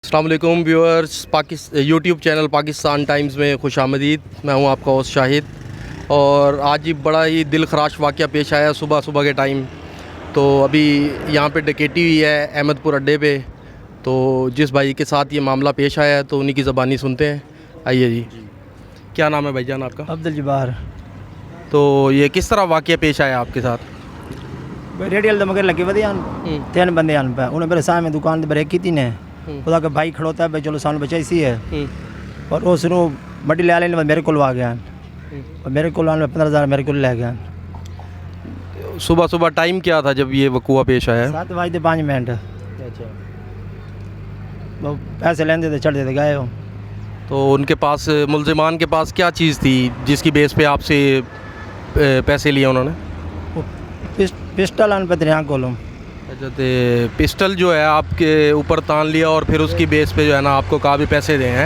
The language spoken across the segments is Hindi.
अस्सलाम वालेकुम viewers, YouTube channel Pakistan times में खुशामदीद। मैं हूं आपका होस्ट शाहिद और आज ही बड़ा ही दिल खराश वाक़या पेश आया सुबह सुबह के टाइम। तो अभी यहाँ पे डकैती हुई है अहमदपुर अड्डे पे। तो जिस भाई के साथ ये मामला पेश आया है तो उन्हीं की ज़बानी सुनते हैं। आइए जी। क्या नाम है भाईजान आपका? अब्दुल जब्बार। तो ये किस तरह वाक़या पेश आया आपके साथ? रेडियल तो मगर लगे वधिया तीन बंदे आन पे उन्हें मेरे सामने दुकान पर ब्रेक की ने ਉਹਦਾ ਕਿ ਬਾਈਕ ਖੜੋਤਾ ਹੈ ਚਲੋ ਸਾਨੂੰ ਬਚਾਈ ਸੀ ਹੈ और ਉਸ ਨੂੰ ਮੱਡੀ ਲੈ ਲੈਣ मेरे को आ गया और मेरे को 15,000 मेरे को ले गया। सुबह सुबह टाइम क्या था जब ये वक़ूआ पेश आया? 7:05। अच्छा। वो पैसे लेंदे थे चढ़ते थे गए हो। तो उनके पास मुलजिमान के पास क्या चीज़ थी जिसकी बेस पे आपसे पैसे लिए उन्होंने? वो पिस्टल आन पे तेरे कोलों। अच्छा। तो पिस्टल जो है आपके ऊपर तान लिया और फिर उसकी बेस पे जो है ना आपको कहा भी पैसे दें हैं।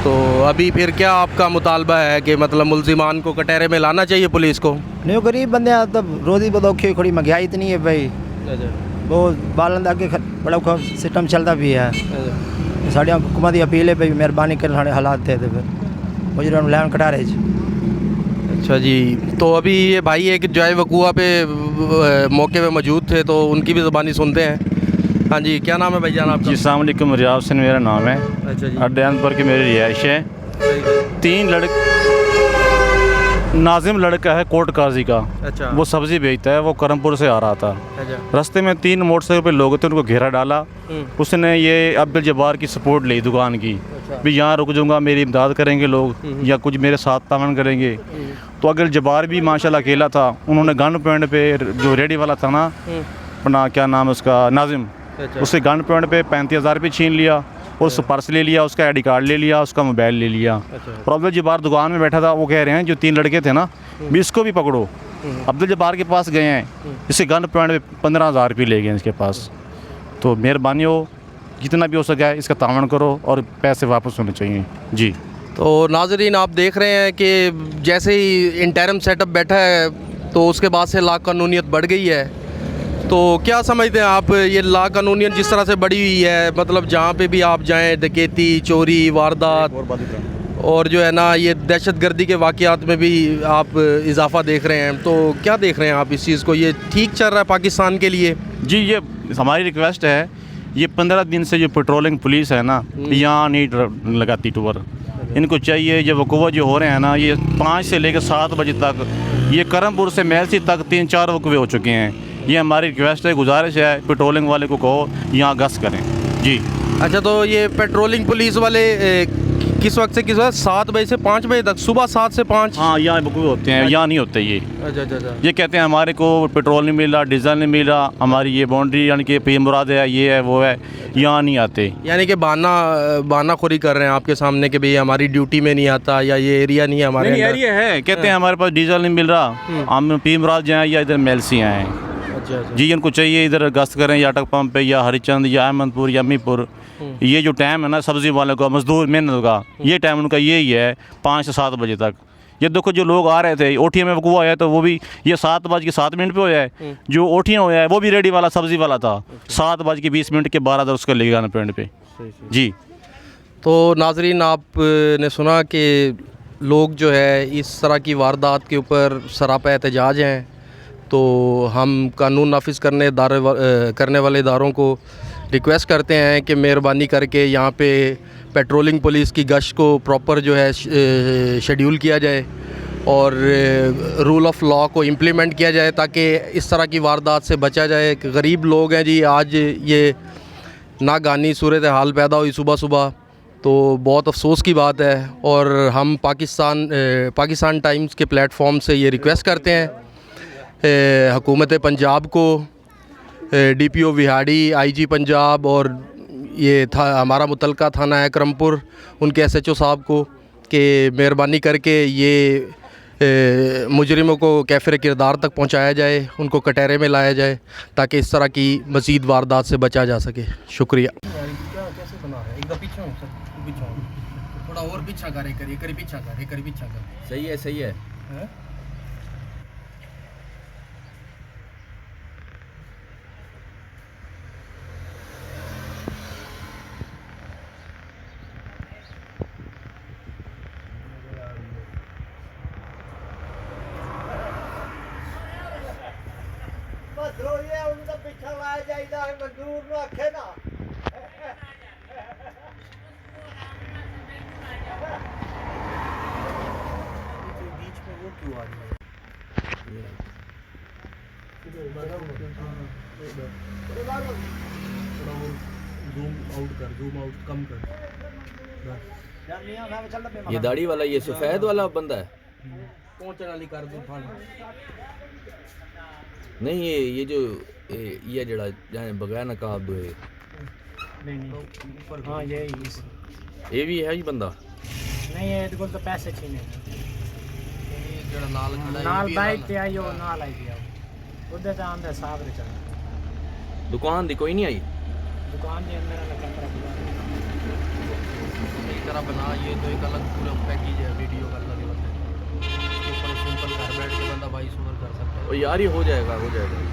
तो अभी फिर क्या आपका मुतालबा है कि मतलब मुलजिमान को कटहरे में लाना चाहिए पुलिस को? नहीं गरीब बंदे तब रोज़ी बहुत औखी खड़ी महंगाई इतनी है भाई। वो बालन आगे बड़ा सिस्टम चलता भी है। साड़ी हुकूमत की अपील है भाई मेहरबानी कर साढ़े हालात थे तो फिर मुझे लैन कटारे। अच्छा जी। तो अभी ये भाई एक जो है वक़ूआ पे मौके पे मौजूद थे तो उनकी भी ज़बानी सुनते हैं। हाँ जी, क्या नाम है भाईजान आपका? जी अस्सलाम वालेकुम, रियाज हुसैन मेरा नाम है। अच्छा जी। अड्डे की मेरी रिहाइश है। नाजिम लड़का है कोर्ट काजी का। अच्छा। वो सब्ज़ी बेचता है, वो करमपुर से आ रहा था। अच्छा। रास्ते में 3 मोटरसाइकिल पे लोग थे, उनको घेरा डाला। उसने ये अब्दुल जब्बार की सपोर्ट ली दुकान की। अच्छा। भी यहाँ रुक जाऊँगा, मेरी इमदाद करेंगे लोग या कुछ मेरे साथ तावन करेंगे। तो अब्दुल जब्बार भी माशाल्लाह अकेला था। उन्होंने गन पॉइंट पे जो रेडी वाला था ना अपना क्या नाम है उसका, नाजिम, उससे गन पॉइंट पे 35,000 रुपये छीन लिया और उससे पर्स ले लिया, उसका आईडी कार्ड ले लिया, उसका मोबाइल ले लिया। और अब्दुल जब्बार दुकान में बैठा था। वो कह रहे हैं जो 3 लड़के थे ना भी इसको भी पकड़ो। अब्दुल जब्बार के पास गए हैं, इससे गन पॉइंट पे 15,000 रुपये ले गए इसके पास। तो मेहरबानी हो जितना भी हो सके इसका तावन करो और पैसे वापस होने चाहिए जी। तो नाजरीन आप देख रहे हैं कि जैसे ही इंटरम सेटअप बैठा है तो उसके बाद से लाकानूनियत बढ़ गई है। तो क्या समझते हैं आप ये लाकानूनियत जिस तरह से बढ़ी हुई है, मतलब जहाँ पे भी आप जाएं डकैती, चोरी, वारदात और जो है ना ये दहशतगर्दी के वाक़यात में भी आप इजाफ़ा देख रहे हैं। तो क्या देख रहे हैं आप इस चीज़ को? ये ठीक चल रहा है पाकिस्तान के लिए? जी ये हमारी रिक्वेस्ट है, ये 15 दिन से जो पेट्रोलिंग पुलिस है ना यहाँ नहीं लगाती टूर। इनको चाहिए ये वक़ूवा जो हो रहे हैं ना ये 5 से लेकर 7 बजे तक, ये करमपुर से मेलसी तक 3-4 वक़ूवे हो चुके हैं। ये हमारी रिक्वेस्ट है, गुजारिश है, पेट्रोलिंग वाले को कहो यहाँ गश्त करें जी। अच्छा। तो ये पेट्रोलिंग पुलिस वाले किस वक्त से किस वक्त? 7 बजे से 5 बजे तक, सुबह 7 से 5? हाँ यहाँ वक़ूवे होते हैं, यहाँ नहीं होते ये। अच्छा अच्छा अच्छा। ये कहते हैं हमारे को पेट्रोल नहीं मिल रहा, डीजल नहीं मिल रहा, हमारी ये बाउंड्री यानी कि पी मुराद है, ये है वो है, यहाँ नहीं आते। यानी कि बहानाखोरी कर रहे हैं आपके सामने कि भाई हमारी ड्यूटी में नहीं आता या ये एरिया नहीं है हमारे अंदर। एरिया है, कहते हैं हमारे पास डीजल नहीं मिल रहा, हम पी मुराद जाएँ या इधर मेलसी आएँ। अच्छा। जी इनको चाहिए इधर गश्त करें या अटक पंप पे या हरिचंद या अहमदपुर या अमीपुर। ये जो टाइम है ना सब्ज़ी वालों का, मजदूर मेहनत का, ये टाइम उनका यही है 5 से 7 बजे तक। ये देखो जो लोग आ रहे थे ओठिया में वक़ूआ होया तो वो भी ये 7:07 पे होया है। जो ओठिया होया है वो भी रेडी वाला सब्ज़ी वाला था। 7:20 के 12 उसका ले गया पॉइंट पे जी। तो नाजरीन आपने सुना कि लोग जो है इस तरह की वारदात के ऊपर सरापा एहतजाज हैं। तो हम कानून नाफिज करने वाले इदारों को रिक्वेस्ट करते हैं कि मेहरबानी करके यहाँ पे पेट्रोलिंग पुलिस की गश्त को प्रॉपर जो है शेड्यूल किया जाए और रूल ऑफ लॉ को इम्प्लीमेंट किया जाए ताकि इस तरह की वारदात से बचा जाए। गरीब लोग हैं जी, आज ये नागानी सूरत हाल पैदा हुई सुबह सुबह, तो बहुत अफसोस की बात है। और हम पाकिस्तान टाइम्स के प्लेटफॉर्म से ये रिक्वेस्ट करते हैं हुकूमत पंजाब को, DPO विहाड़ी, IG पंजाब और ये था हमारा मुतलका थाना है करमपुर, उनके SHO साहब को कि मेहरबानी करके ये मुजरिमों को कैफ़िर किरदार तक पहुंचाया जाए, उनको कटहरे में लाया जाए ताकि इस तरह की मज़ीद वारदात से बचा जा सके। शुक्रिया। कैसे बना रहे? एकदम पीछे थोड़ा और पीछा करिए, सही है सही है। बीच में वो क्यों आ रही है? जूम आउट कम कर। ये दाढ़ी वाला, ये सफ़ेद वाला बंदा है? पहुंचने वाली कर दूं थाने। नहीं, ये जो ये जड़ा जाने बगैर नकाब दो है, नहीं हाँ ये भी है ही बंदा। नहीं ये तो पैसे छीने ਜਿਹੜਾ ਨਾਲ ਖੜਾ नाल बाइक ते आई हो नाल आई गया उधर तो अंदर साहब रे चल दुकान दी कोई नहीं आई? दुकान के अंदर वाला कमरा खुला सही तरह बना, ये तो एक अलग पूरा पैकेज है वीडियो का अलग अलग है। इसके ऊपर सिंपल घर बैठ के बंदा वॉइस ओवर कर सकता ओ यार ये हो जाएगा, हो जाएगा। है।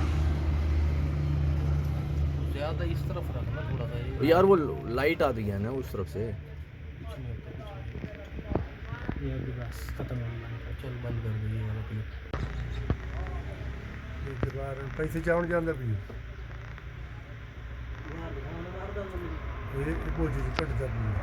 ज़्यादा इस तरफ रखना थोड़ा सा ओ यार वो लाइट आ रही है ना उस तरफ से। कुछ नहीं होता, कुछ नहीं। ये भी बस खत्म हो गया चल बंद कर दो ये वाला क्लिप। दीवार पैसे चाउन ਜਾਂਦਾ ਵੀ ਇਹ ਪੋਜੀ ਘਟ ਜਾਂਦੀ ਹੈ।